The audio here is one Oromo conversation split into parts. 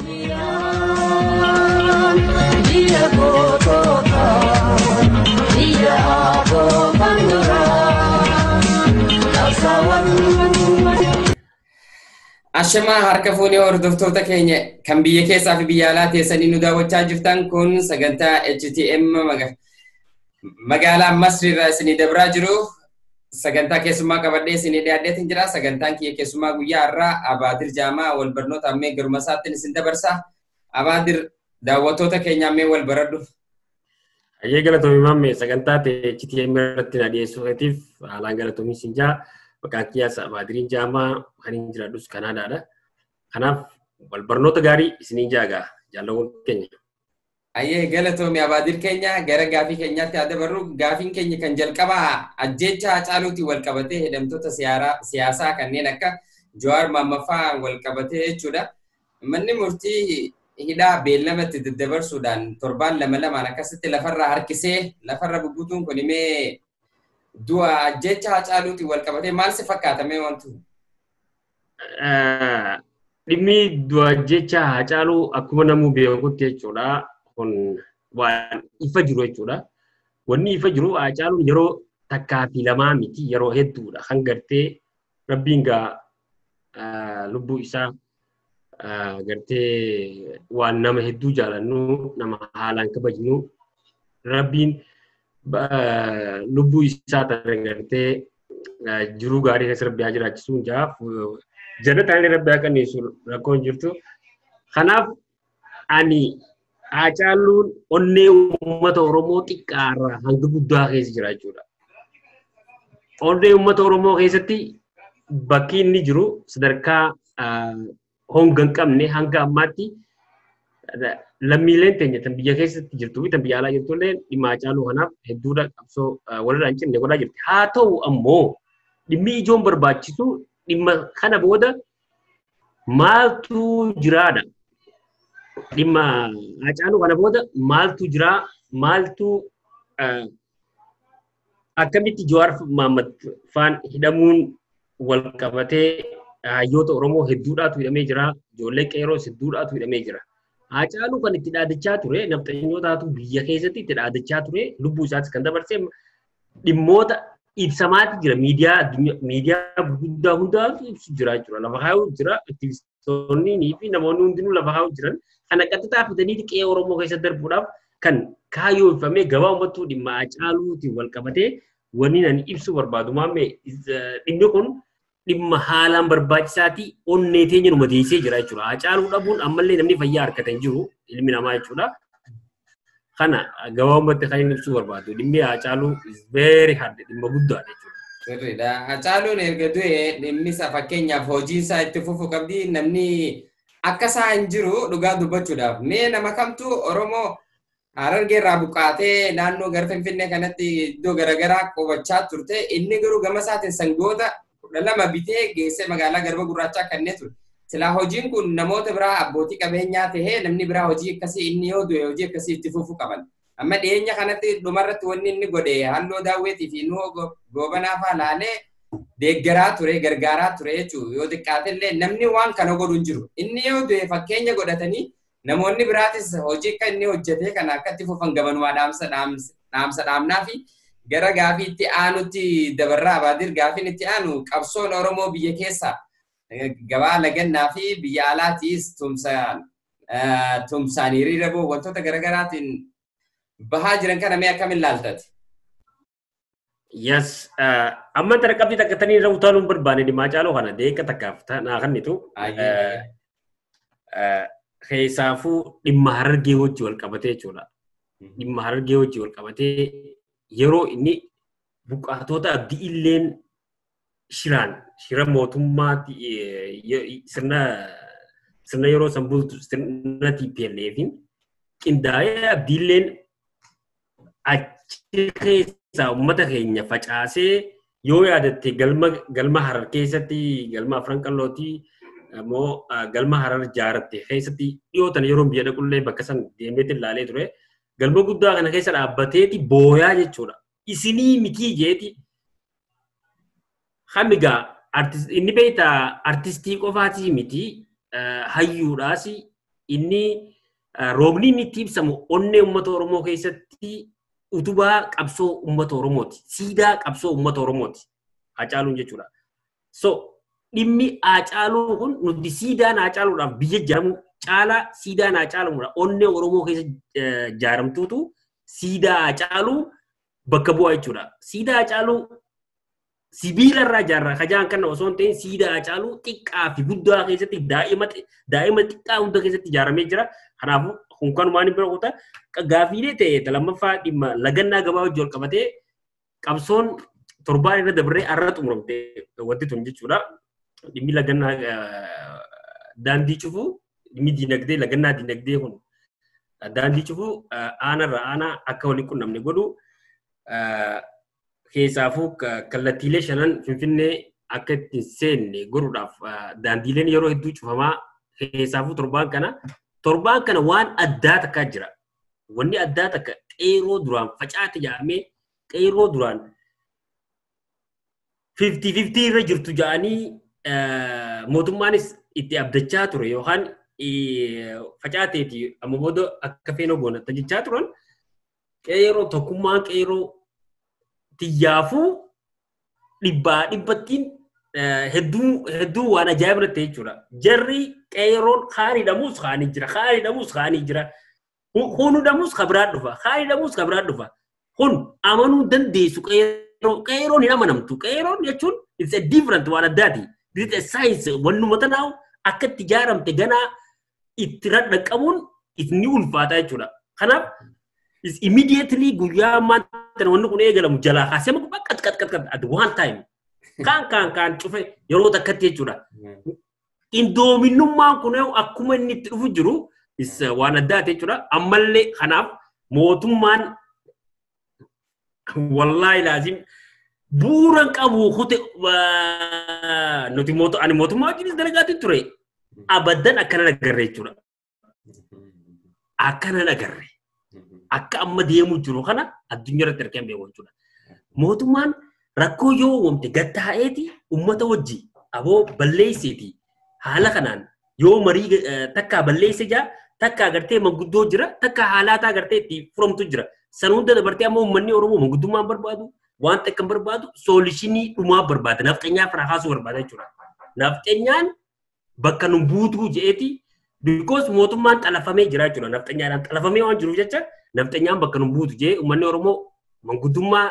Dia kotota, dia aku pandura, kasawan. Ashama harka fuunee hordoftoota keenya kan biyya keessaa fi biyya alaa teessanii nu daawwachaa jirtan kun sagantaa HTM magaalaa Masri irraa isinii dabraa jiru. Sagantaa keessummaa qabadhee isinii dhiyaadheetiin jira. Sagantaan kiyya keessummaa guyyaa har'aa Abaadir Jaamaa wal barnoota ammee garuma isaatti isin dabarsa. Abaadir daawwattoota keenya ammee wal baradhu. Ayyee galatoomii maammee sagantaa HTM irratti na dhiyeessuutiif haalaan galatoomii siin jaa. Maqaan kiyyaas Abaadir Jaamaa kan hin jiraadhus Kanaadaadha. Kanaaf wal barnoota gaarii isiniin jaagaa jaalawwan keenya. Ayyee galatoomii Abaadir keenya gara gaafii keenyaatti haa dabarru. Gaafiin keenya kan jalqabaa ajjeechaa Hacaaluutiin wal qabatee hidhamtoota siyaasaa kanneen akka Jawaar Mohammad wal qabatee jechuudha. Manni murtii hidhaa beellamatti daddabarsuudhaan torbaan lamaan akkasitti lafarraa harkisee lafarra bubbutuun kun himee du'a ajjeechaa Hacaaluutiin wal qabatee maal si fakkaatamee wantu? Dhimmi du'a ajjeechaa Hacaaluu akkuma namuu beekutti jechuudha. Kun waan ifa jiru jechuudha. Wanni ifa jiru Hacaaluun yeroo takkaa fi lamaa miti yeroo hedduudha. Kan gartee rabbiin gaa lubbuu isaa gartee waan nama hedduu jaalannu nama haalaan kabajnu rabbiin lubbuu isaa ta'e gartee jiruu gaarii keessa rabbi haa jiraachisuun jaaf jannataan rabbi haa kennisu rakkoon jirtu. Kanaaf ani Hacaaluun onnee uummata Oromoo xiqqaarraa hanga guddaa keessa jira jechuudha. Onnee uummata Oromoo keessatti bakki inni jiru sadarkaa honga hin qabne hanga ammaatti lammiileen teenya tan biyya keessatti jirtuu fi tan biyya alaa jirtullee dhimma Hacaaluu kanaaf hedduudha qabsoo walirraa hin cinne godhaa jirti. Haa ta'u ammoo dhimmi ijoon barbaachisu dhimma kana booda maaltu jiraadha. Dhimma Hacaaluu kana booda maaltu jira maaltu akkamitti Jawaar Mohammad faan hidhamuun wal qabatee hayyoota Oromoo hedduudhaatu hidhamee jira. Ijoollee qeerroos hedduudhaatu hidhamee jira. Hacaaluu kan itti dhaadachaa ture nafxanyootaatu biyya keessatti itti dhaadachaa ture lubbuu isaatti kan dabarsee dhimmoota ibsamaati jira. Miidiyaa gurguddaa hundaatu ibsu jira jechuudha. Lafa kaa'u jira aktivistoonnii fi namoonni hundinuu lafa kaa'u jiran kan qaxxitaa fidanii qe'ee Oromoo keessa darbuudhaaf kan kaayyoofamee gabaa uummattuu dhimma Hacaaluutiin wal qabatee wanni ani ibsuu barbaadu maammee dhimmi kun dhimma haalaan barbaachisaati onnee teenya numa deessee jira jechuudha. Hacaaluu dhabuun ammallee namni fayyaa harkata hin jiru ilmi namaa jechuudha. Kana gabaa uummatte kan inni ibsuu barbaadu dhimmi Hacaaluu is very hard dhimma guddaadha jechuudha. Sirriidha. Hacaaluun erga du'e dhimmi isaa fakkeenyaaf hojii isaa itti fufuu qabdi namni akka isaa hin jiru dhugaa dubbachuudhaaf. Mee nama kamtu Oromoo Harargee irraa buqqaatee naannoo gara Finfinnee kanatti iddoo garaagaraa qubachaa turte inni garuu gama isaatiin sangoota 12 bitee geessee magaalaa Garba Gurraachaa kanneen ture. Silaa hojiin kun namoota biraa abbootii qabeenyaa tahee namni biraa hojii akkasii inni yoo du'e hojii akkasii itti fufuu qaban. Amma dhiyeenya kanatti dhumarratti wanni inni godhe halluu daawwetii fi nuhoo goobanaa fa'aa laalee deeggaraa ture gargaaraa ture jechuudha. Yoo xiqqaatellee namni waan kana godhu hin jiru. Inni yoo du'e fakkeenya godhatanii namoonni biraatis hojii akka inni hojjetee kana akka itti fufan gabanumaa dhaamsa dhaamnaa fi gara gaafii itti aanutti dabarraa Abaadir gaafiin itti aanu qabsoon Oromoo biyya keessaa gabaa lagannaa fi biyya alaatiis tumsaan hiriira boo wantoota garaagaraatiin bahaa jiran kana mee akkamiin ilaaltati? Yes, amma tarkaanfii takka tanii irra utaaluun barbaade dhimma Hacaaluu kana deeqa takkaaf naa kannitu keessaafuu dhimma Harargee wajji wal qabatee jechuudha. Dhimma Harargee wajji wal qabatee yeroo inni buqqaatota abdii illeen shira mootummaatti sirna yeroo san bultu sirna TPLFin qindaa'ee abdii illeen achi keessaa uummata keenya facaasee yoo yaadatte galma Harar keessatti galma Afran Qallootii ammoo galma Harar ijaaratte keessatti dhiyootan yeroo biyya dhaqullee bakka san deemeetti ilaalee ture. Galma guddaa kana keessa dhaabbateeti booyaa jechuudha. Isinii mitii jeeti. Hamigaa inni beektaa artistii qofaatii miti hayyuudhaas inni roobni inni itti ibsamu onnee uummata Oromoo keessatti utubaa qabsoo uummata Oromooti. Siidaa qabsoo uummata Oromooti. Hacaaluun jechuudha. So dhimmi Hacaaluu kun nuti siidaan Hacaaluudhaaf biyya ijaaramu caalaa siidaan Hacaaluudha. Onnee Oromoo keessa ijaaramtuutu siidaa Hacaaluu bakka bu'aa jechuudha. Siidaa Hacaaluu sibiila irraa ijaarra. Kajaan kana osoo hin ta'in siidaa Hacaaluu xiqqaa fi guddaa keessatti daa'ima xiqqaa hunda keessatti ijaaramee jira. Kanaafuu kun kanumaan bira kutaa gaafiilee ta'e lammaffaa dhimma lagannaa gabaa wajjin wal qabatee qabsoon torbaan irra dabaree har'a xumuramte wanti tun jechuudha. Dhimmi lagannaa daandii cufuu dhimmi diinagdee lagannaa diinagdee kun daandii cufuu aanarraa aanaa akka waliin qunnamne godhu keessaafuu kallattiilee shanan Finfinnee akka ittiin seenne godhuudhaaf daandiileen yeroo hedduu cufamaa keessaafuu torbaan kana waan addaa takkaa jira. Wanni addaa takka qeeroo duraan facaate jedhamee qeeroo duraan 50-50 irra jirtu jedhanii mootummaanis itti abdachaa ture yookaan facaateeti amma booda akka feenoo goonatti jechaa turan qeeroo tokkummaan qeeroo xiyyaafuu dhibbattiin hedduu waan ajaa'ibaa ta'e jechuudha. Jarri qeeroon haadhiidhamuus haanii jira. Hunuudhamuus kabiraan dhufa. Kun amanuu dandeessu qeeroon hin amanamtu. Qeeroon jechuun it's a different waan addaati. This is a science wannuma tanaawu akka itti ijaaramte ganaa itti radhaqamuun ni ulfaata jechuudha. Kanaaf immediately guyyaa maanta wanni kun eegalamu jalaa kaasee makuu qat at one time. Kan cufe yeroo takkatti jechuudha. Indoominummaan kun akkuma inni itti dhufu jiru waan addaati jechuudha. Ammallee kanaaf mootummaan wallaahi laazim bu'uuran qabu kute nuti mootummaa wajjinis dalagaatti ture. Abaddan akkana nagarre jechuudha. Akkana nagarre. Akka amma deemu jiru kana addunyaa irratti argame beeku jechuudha. Mootummaan rakkoo yoo uumamte gattaa'eeti uummata wajji aboo balleesseeti haala kanaan yoo marii takkaa balleesse jaa takkaa agartee manguddoo jira takkaa haalaataa agartee itti furamtu jira. San hunda dabartee ammoo uummanni Oromoo manguddummaan barbaadu waan takka barbaadu soolishinii dhumaa barbaada. Nafxeenyaa fira kaasuu barbaada jechuudha. Nafxeenyaan bakka nu buutuu je'eeti because mootummaan xalafamee jira jechuudha. Nafxeenyaadhaan xalafamee waan jiruuf jecha nafxeenyaan bakka nu buutu je'ee uummanni Oromoo manguddummaa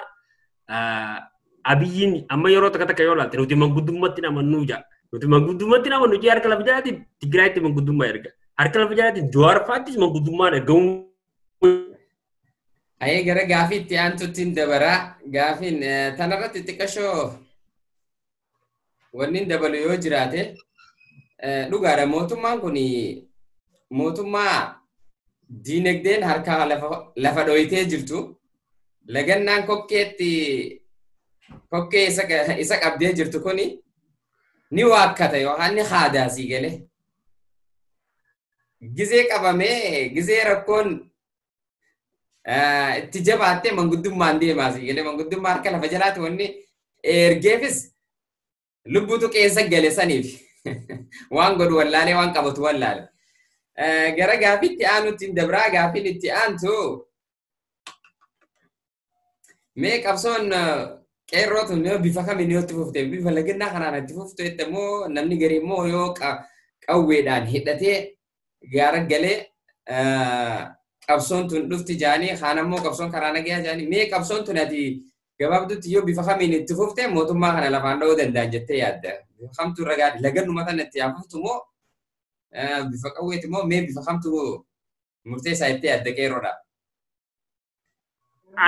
Abiyyiin amma yeroo takka yoo laalte nuti manguddummaatti namannuu jaa. Nuti manguddummaatti namannu jee harka lafa jalaatiin Tigraayitti manguddummaa erga. Harka lafa jalaatiin Jawaarfaattis manguddummaan ergamu. Ayee gara gaafii itti aantutti dabaraa gaafiin tanarratti xiqqashoo wanni dabalu yoo jiraate dhugaadha mootummaan kun mootummaa diinagdeen harkaa lafa dhoyitee jirtu lagannaan kokkee isa qabdee jirtu kuni ni waakkata yookaan ni haadaasii galee gizee qabamee gizee rakkoon itti jabaattee manguddummaan deemaasii galee manguddummaa harka lafa jalaatti wanni ergeefis lubbutu qeessa gale saniif waan godhu wallaalee waan qabatu wallaale. Gara gaafiitti aanutti dabraa gaafiin itti aantu mee qabsoon qeerrootu bifa kamiin yoo itti fufte bifa lagannaa kanaan itti fufte immoo namni garii immoo yoo qawweedhaan hidhatee gaara galee qabsoon tun dhufti jaanii kaan ammoo qabsoon karaa nagaa jaanii mee qabsoon tun ati gabaabdutti yoo bifa kamiin itti fufte mootummaa kana lafaan dha'uu danda'a jettee yaadda. Bifa kamtu ragaadhi lagannuma tan itti haafuftu moo bifa qawweeti moo mee bifa kamtu murteessaa itti yaadda qeerroodha.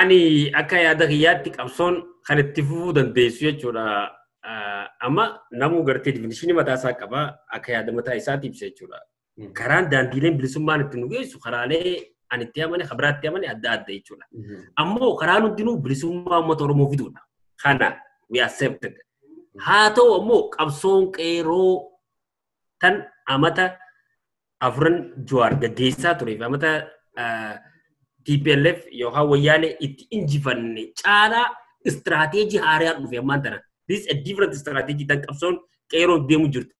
Ani akka yaada kiyyaatti qabsoon kan itti fufuu dandeessu jechuudha. Amma namuu gartee difinishinii mataa isaa qaba akka yaada mataa isaatti ibsa jechuudha. Karaan daandiileen bilisummaan itti nu geessu karaalee ani itti amane kabiraatti amane adda adda jechuudha. Ammoo karaan hundinuu bilisummaa uummata Oromoo fiduudha. Kana we accepted. Haa ta'u ammoo qabsoon qeerroo tan amata afran Jawaar gaggeessaa tureef amata TPLF yookaan wayyaanee itti injifanne caalaa istiraatiijii haaraan dhufe ammaan tana. This is a different strategy tan qabsoon qeerroon deemu jirtu.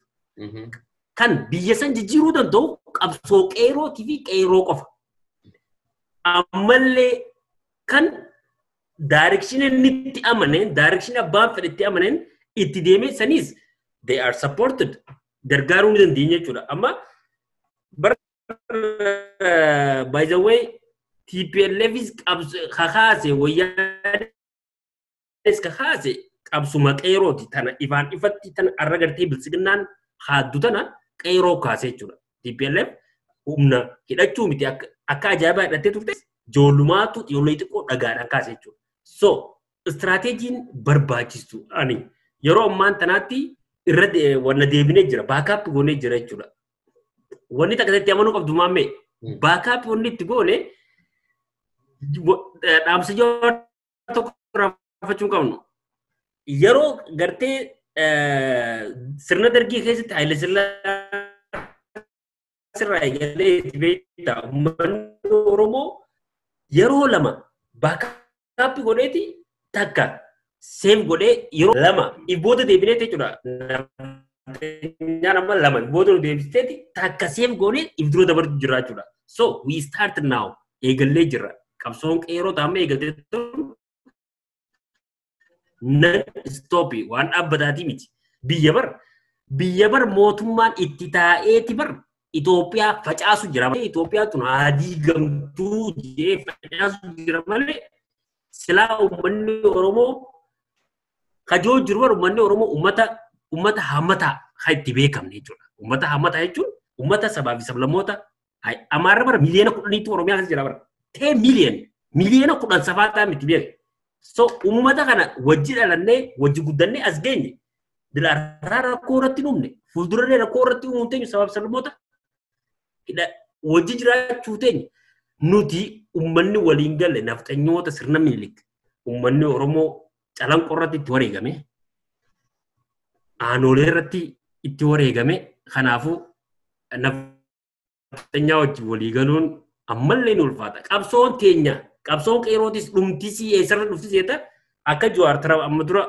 Kan biyya san jijjiiruu danda'u qabsoo qeerootii fi qeeroo qofa. Ammallee kan direction inni itti amaneen, direction abbaan fedhe itti amaneen itti deemee sanis they are supported. Gargaaruu ni dandeenya jechuudha. Amma by the way TPLFis kakaase wayyaanis kakaase qabsuma qeerooti tana ifaan ifatti tana arra gartee bilisignaan haaddu tana qeeroo kaasee jechuudha. TPLF humna hidhachuu miti akka ajaa'ibaa hidhattee turte ijoollumaatu ijoollee xiqqoo dhagaadhaan kaasee jechuudha. So istirateejiin barbaachistu ani yeroo ammaan tanaatti irra wanna deebinee jira baakaap goonee jira jechuudha. Wanni takkasitti amanuu qabdu maammee baakaap wanni itti goone dhaamsa yoo tokko raafachuu qabnu yeroo gartee sirna dargii keessatti Haile Sillaasee irraa eegalee itti beektaa uummanni Oromoo yeroo lama baakaap godheeti takka seef godhee yeroo lama ibboota deebinee jechuudha. Nama lama ibboota deebistee takka seef goonee ibduroo dabartu jira jechuudha. So we start now eegallee jirra. Qabsoon qeeroo taa'amee eegaltee nan stoppi waan dhaabbataatii miti. Biyya bar mootummaan itti taa'eeti bar Itoophiyaa facaasu jira. Itoophiyaa tun adii gamtuu jee facaasu jira malee silaa uummanni Oromoo kajoo jiru bar uummanni Oromoo uummata hammataa kan itti beekamne jechuudha. Uummata hammataa jechuun uummata sabaa fi sablammoota Amaarra bar miliyoona 10 Oromiyaa keessa jira bar. 10 miliyoona 10 safaataa miti beeku. So uummata kana wajji dhalannee wajji guddannee as geenye dilaarraa rakkoo irratti uumne fuulduraree rakkoo irratti uumne sabaa fi sablammoota wajji jiraachuu teenya nuti uummanni waliin galle nafxanyoota sirna Minilik uummanni Oromoo calanqoo irratti itti wareegame aanolee irratti itti wareegame kanaafuu nafxanyaa wajji walii galuun ammallee ni ulfaata. Qabsoon teenya qabsoon qeerootis dhumtisii eessarra dhuftis jeeta akka Jawaar tara amma dura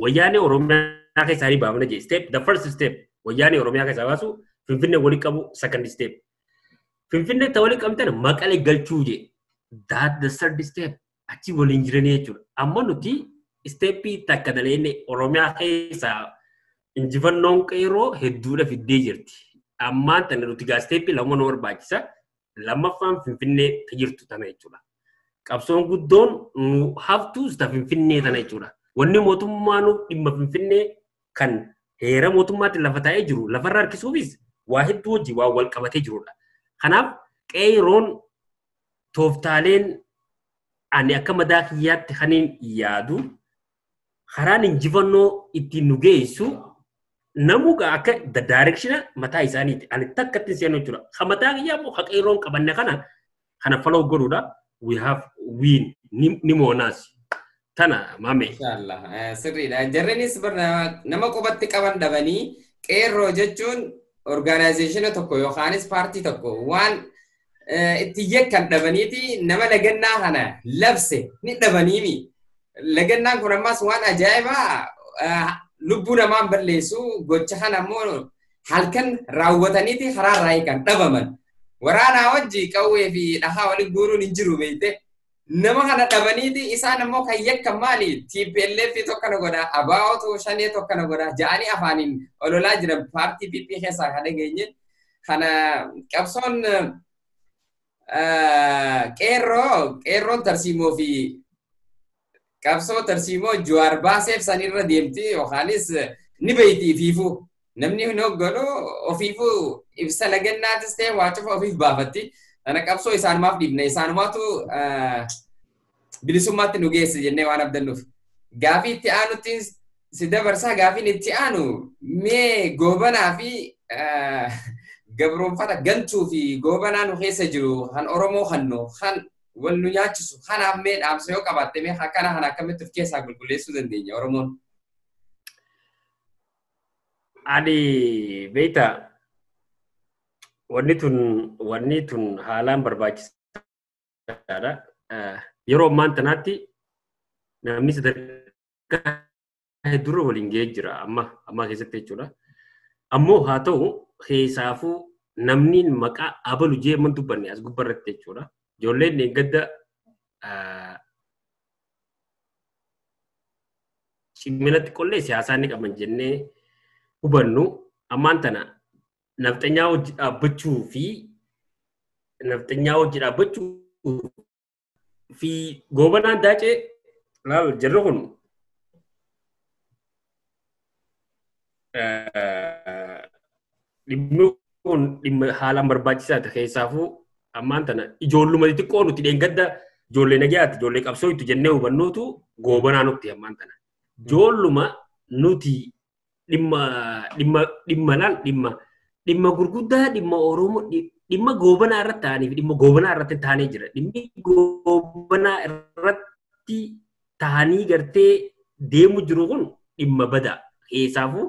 wayyaanee Oromiyaa keessaa ni baafna jee step the first step wayyaanee Oromiyaa keessaa baasu Finfinnee walii qabu second step. Finfinnee ta walii qabtan Maqalee galchuu jee that the third step achi waliin jiranii jechuudha. Amma nuti steppii takka daleenne Oromiyaa keessaa injifannoon qeeroo hedduudha fiddee jirti. Ammaan tana nuti gaa steppii lama nu barbaachisa. Lammaffaan Finfinnee jirtu tana jechuudha. Qabsoon guddoon nu haftuus ta Finfinnee tana jechuudha. Wanni mootummaan dhimma Finfinnee kan heera mootummaatti lafa taa'ee jiru lafarra harkisuufis waa hedduu hojii waa wal qabatee jirudha. Kanaaf qeeroon tooftaaleen ani akka madaa kiyyaatti kaniin yaadu karaan injifannoo ittiin nu geessu namuuqa akka the direction mataa isaaniiti. Ani takkatti seenu jechuudha. Kan mataa kiyyaa immoo qeeroon qabanne kana follow godhuudha. We have win ni moonaas. Tana maame. Inshallah. Sirriidha. Jarreenis nama qubatti qaban dhabanii qeerroo jechuun organization tokko yookaanis paartii tokko waan itti yakkan dhabaniiti nama lagannaa kana labse ni dhabaniimi. Lagannaan kun ammas waan ajaa'ibaa lubbuu namaan balleessu gocha kana ammoo halkan raawwataniiti karaa raayii kan dhabaman. Waraanaa wajji qawwee fi dhahaa waliin guuruun hin jiru beekte. Nama kana dhabaniiti isaan ammoo kan yakkan maali? TPLF tokkana godha, ABO shanee tokkana godha, ja'anii afaaniin ololaa jiran paartii PP keessaa kan dhageenye. Kana qabsoon qeerroon tarsiimoo fi qabsoo tarsiimoo Jawaar baaseef sanirra deemti yookaanis ni beeyti ifiifuu. Namni hin hogganu ofiifuu ibsa lagannaatis ta'e waa cufa ofiif baafatti. Ana qabsoo isaanumaaf dhiibna isaanumaatu bilisummaatti nu geesse jennee waan abdannuuf. Gaafii itti aanutti si dabarsaa gaafiin itti aanu mee goobanaa fi gabroonfata gantuu fi goobanaa nu keessa jiru kan Oromoo kannu kan wal nu nyaachisu kanaaf mee dhaamsa yoo qabaatte mee akkana kana akkamitti of keessaa qulqulleessuu dandeenya Oromoon? Ani beektaa wanni tun haalaan barbaachisaadha. Yeroo ammaan tanaatti namni sadarkaa hedduu waliin ga'ee jira amma keessatti jechuudha. Ammoo haa ta'u keessaafuu namni maqaa abalu jee man dubbanne as gubbarratti jechuudha. Ijoolleen gadda ciminatti qollee siyaasaa ni qaban jennee hubannu ammaan tana nafxanyaa hojii dhaabbachuu fi goobanaan daacee laal jirru kun dhimmi kun dhimma haalaan barbaachisaa ta'e keessaafuu ammaan tana ijoolluma xixiqqoo nuti dheengadda ijoollee nagayaatti ijoollee qabsoo itti jennee hubannuutu goobanaa nutti ammaan tana. Ijoolluma nuti dhimma gurguddaa dhimma Oromoo dhimma goobanaa irratti ta'anii fi dhimma goobanaa irratti ta'anii jira. Dhimmi goobanaa irratti ta'anii gartee deemu jiru kun dhimma badaa keessaafuu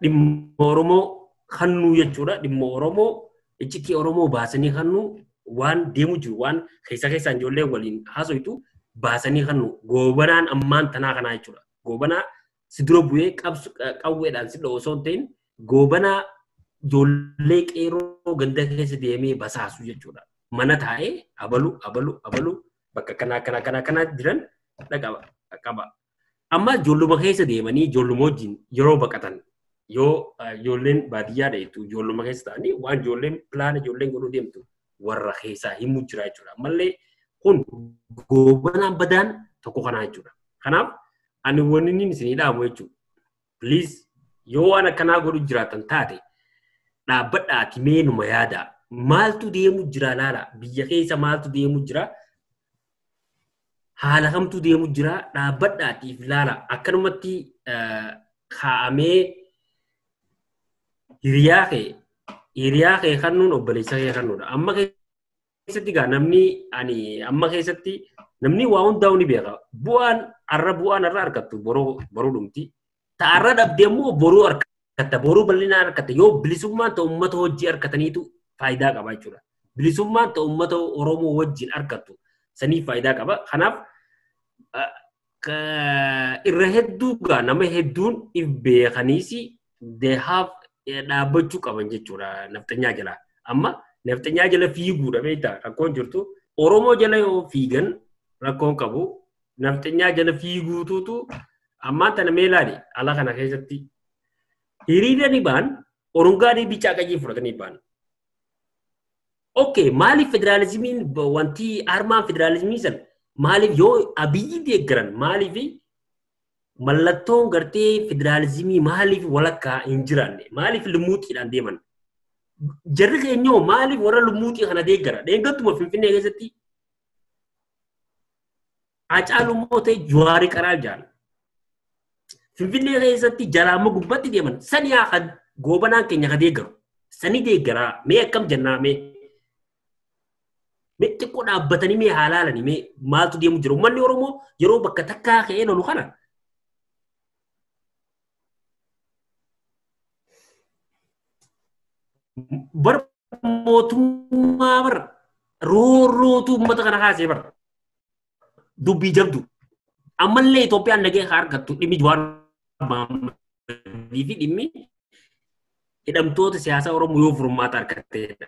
dhimma Oromoo kannuu jechuudha. Dhimma Oromoo iccitii Oromoo baasanii kannuu waan deemu jiru waan keessaan ijoollee waliin haasoitu baasanii kannuu goobanaan ammaan tanaa kanaa jechuudha. Goobanaa si dura bu'ee qawweedhaan si osoo hin ta'in goobanaa ijoollee qeeroo ganda keessa deemee basaasu jechuudha. Mana taa'ee abalu bakka kana jiran dhaqaba. Amma ijoolluma keessa deemanii ijoolluma wajjin yeroo baqatan yoo ijoolleen baadiyyaa dheetu ijoolluma keessa ta'anii waan ijoolleen pilaana ijoolleen godhuu deemtu warra keessaa himuu jira jechuudha. Ammallee kun goobanaan badaan tokko kanaa jechuudha. Kanaaf ani wanni inni isinii dhaamu jechuudha. Please yoo waan akkanaa godhu jiraatan taate dhaabbadhaati meenuma yaada. Maaltu deemu jira laala biyya keessa maaltu deemu jira haala kamtu deemu jira dhaabbadhaatiif laala akkanumatti kaa'amee hiriyaa kee kannuun obboleessa kee kannuudha. Amma keessatti gaa namni waa hundaa'u ni beeka. Bu'aan arra argattu boruu dhumti. Ta'arra dhabdee immoo boruu argatta. Boruu bal'inaan argatta. Yoo bilisummaan ta'u uummata hojii argataniitu faayidaa qaba jechuudha. Bilisummaan ta'u uummata Oromoo wajjin argattu saniif faayidaa qaba. Kanaaf irra hedduu gaa nama hedduun if beekaniisi they have dhaabbachuu qaban jechuudha naftanyaa jala. Amma naftanyaa jala fiiguudha beektaa rakkoon jirtu. Oromoo jala yoo fiigan rakkoon qabu. Naftanyaa jala fiiguutuutu ammaan tana meelaadhi ala kana keessatti hiriira ni baan orungaadhii bicaa qajii fudhatanii baan. Okay, maaliif federaalizimiin wanti armaan federaalizimii san maaliif yoo abiyyi deeggaran maaliif mallattoon gartee federaalizimii maaliif walakkaa hin jiraanne maaliif lumuutiidhaan deeman jarri keenyoo maaliif warra lumuutii kana deeggara deeggattuma Finfinnee keessatti Hacaaluu ta'e Jawaari Qaraal jaan Finfinnee keessatti jalaama gubbatti deeman sani haa goobanaan keenya ka deeggaru sani deeggaraa mee akkam jennaa mee xiqqoo dhaabbatanii mee haalaalanii mee maaltu deemu jiru uummanni Oromoo yeroo bakka takkaa ka'ee lolu kana bar mootummaa bar roorrootu uummata kana kaasee bar dubbii jabdu ammallee Itoophiyaan nagee haa argattu dhimmi Jawaar fi dhimmi hidhamtoota siyaasaa Oromoo yoo furmaata argatteedha.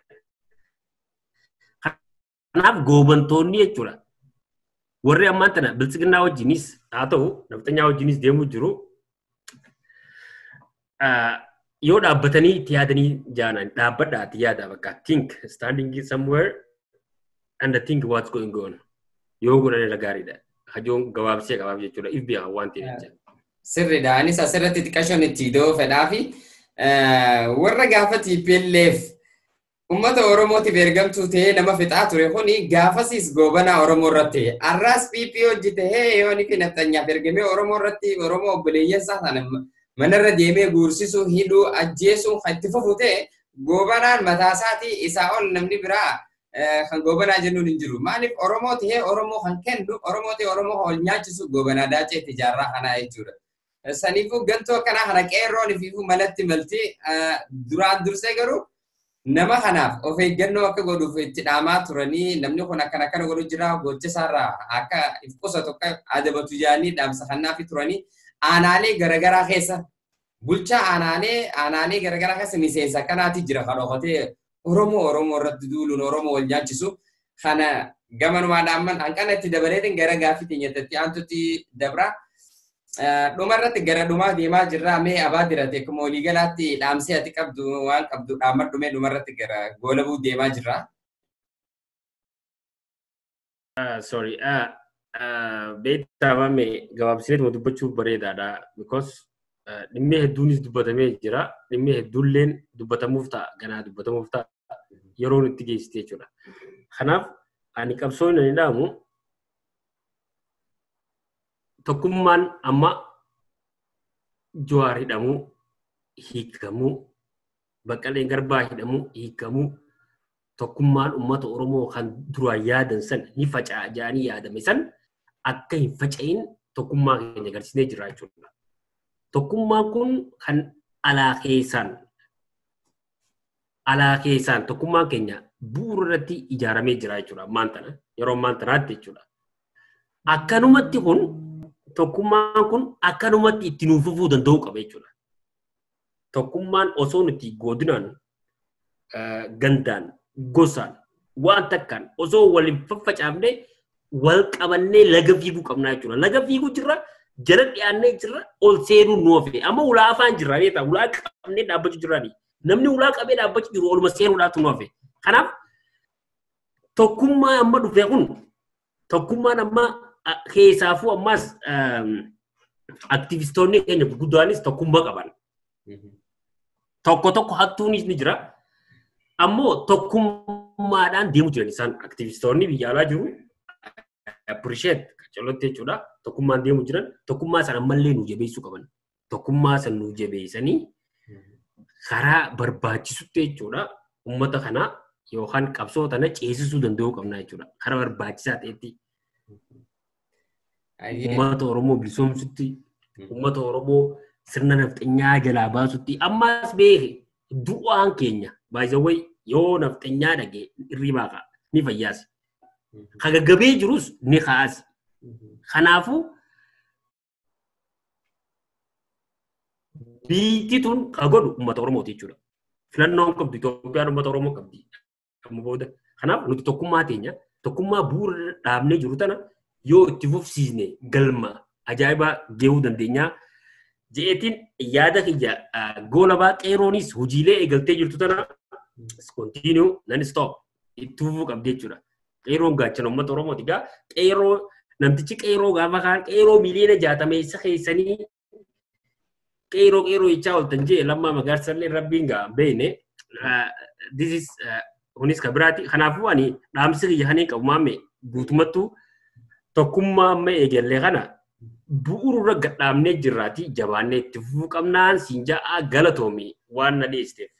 Kanaaf goobantoonni jechuudha. Warri ammaan tana bilisiginnaa wajjinis haa ta'u naftanyaa wajjinis deemuu jiru. Yoo dhaabbatanii itti yaadanii jaanan dhaabbadhaa itti yaada bakka think standing somewhere and think what's going on. Yoo godhan irra gaariidha. Hajoon gabaabsee qabaaf jechuudha. If beekaa waan ta'eef jechuudha. Sirriidha. Anis asirratti xiqqashoon itti idoo fedhaa fi warra gaafa TPLF ummata Oromootiif ergamtuu ta'ee nama fixaa ture kuni gaafasiis goobanaa Oromoo irratti arraas PP hojjete yooni fi naftanyaaf ergamee Oromoo irratti Oromoo obboleeyyansaa sana manarra deemee guursisuu hidhuu ajjeesuu itti fufu ta'e goobanaan mataasaatii isaa ol namni biraa kan goobanaa jennuun hin jiru. Maaliif Oromoo ta'ee Oromoo kan kennu Oromoo ta'ee Oromoo ol nyaachisu goobanaa daacee ijaarraa kanaa jechuudha. Saniifuu gantoo kanaa kana qeerroon fiifuu malatti malti duraan dursee garuu nama kanaaf of eeggannoo akka godhuuf itti dhaamaa turanii namni kun akkana godhu jira gochisaarraa akka if qusatu akka adabatu jaanii dhaamsa kannaafi turanii aanaalee garagaraa keessa bulchaa aanaalee garagaraa keessa miseensa kanaati jira kan dhokatee Oromoo irratti duuluun Oromoo wal nyaachisu kana gamanumaadhaan hanqana itti dabaleetiin gara gaaffii xiyyeeffatti aantutti dabra. Dhumarratti gara dhumaa deemaa jirra mee abaa dirate akkuma walii galaatti dhaamsee ati qabdu waan qabdu dhaamadhu mee dhumarratti gara goolabuu deemaa jirra. Sorry. Beektaa maame gabaabsineetuma dubbachuuf bareedaadha. Because dhimmi hedduunis dubbatamee jira. Dhimmi hedduulleen dubbatamuuf ta'a. Ganaa dubbatamuuf ta'a. Yeroon itti geessite jechuudha. Kanaaf ani qabsoon inni dhaamu tokkummaan amma Jawaar hidhamuu, hiikamuu, Baqqaleen Garbaa hidhamuu, hiikamuu, tokkummaan uummata Oromoo kan duraan yaadan san ni faca'a jedhanii yaadame san akka hin faca'in tokkummaa keenya agarsiisnee jira jechuudha. Tokkummaan kun kan alaa keessaan tokkummaan keenya bu'uura irratti ijaaramee jira jechuudha. Maantana yeroo maantanaatti jechuudha. Akkanumatti kun tokkummaan kun akkanumatti itti nuuf fufuu danda'uu qaba jechuudha. Tokkummaan osoo nuti godinaan gandaan gosaan waan takkaan osoo waliin faffacaafne wal qabannee laga fiiguu qabna jechuudha. Laga fiiguu jirra jala dhiyaannee jirra ol seenuu nuufi. Amma ulaa afaan jirra beektaa ulaa qabnee dhaabbachuu jirra. Namni ulaa qabee dhaabbachuu jiru oluma seenuudhaatu nuufi. Kanaaf tokkummaa amma dhufe kun tokkummaan amma keessaafuu ammas aktivistoonni keenya gurguddaanis tokkummaa qaban. Tokko hattuunis ni jira. Ammoo tokkummaadhaan deemu jiran isaan aktivistoonni biyya alaa jiru. Appreciate qacalotti jechuudha. Tokkummaan deemu jiran tokkummaa sana ammallee nu jabeessuu qaban. Tokkummaa sana nu jabeessanii karaa barbaachisutti jechuudha. Uummata kana yookaan qabsoo tana ceesisuu danda'uu qabna jechuudha. Karaa barbaachisaa ta'etti. Uummata Oromoo bilisoomsutti, uummata Oromoo sirna nafxanyaa jalaa baasutti ammas beeke du'aan keenya baay'ee yoo nafxanyaa dhagee hirribaa ka'a ni fayyaasi. Hagaggabee jirus ni kaa'asi. Kanaafuu biyyi tun ka godhu uummata Oromooti jechuudha. Filannoon qabdu Itoophiyaan uummata Oromoo qabdi. Kanaaf nuti tokkummaa teenya tokkummaa bu'uura dhaabnee jiru tana yoo itti fufsiisne galma ajaa'ibaa geewuu dandeenya. Jeetiin yaada kiyya goolabaa qeeroonis hojiilee eegaltee jirtu tana continue nan stop itti fufuu qabdi jechuudha. Qeeroon gaachana uummata Oromooti gaa qeeroo namtichi qeeroo gaafa kaan qeeroo miliyoona 60 keessanii qeeroo jechaa oltan jee Lammaa Magarsallee rabbiin gaa beene this is kunis kabiraati. Kanaafuu ani dhaamsi kiyya hanii qabu maamme guutumattuu tokkummaa amma eegallee kana bu'uura gadhaabnee jirraati jabaannee itti fufuu qabnaan siin ja'a galatoomii waan na dhiyeesteef.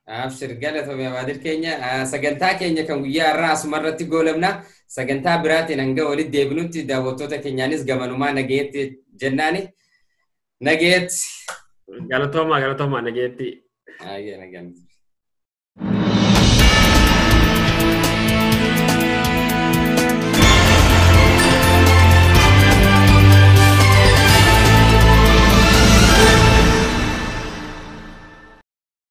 Abshir galatoomii abaadir keenya sagantaa keenya kan guyyaa irraa asumarratti goolabna sagantaa biraatiin hanga walitti deebinutti daawwattoota keenyaanis gamanumaa nageetti jennaani nageetti. Galatoomaa nageetti. Nageetti.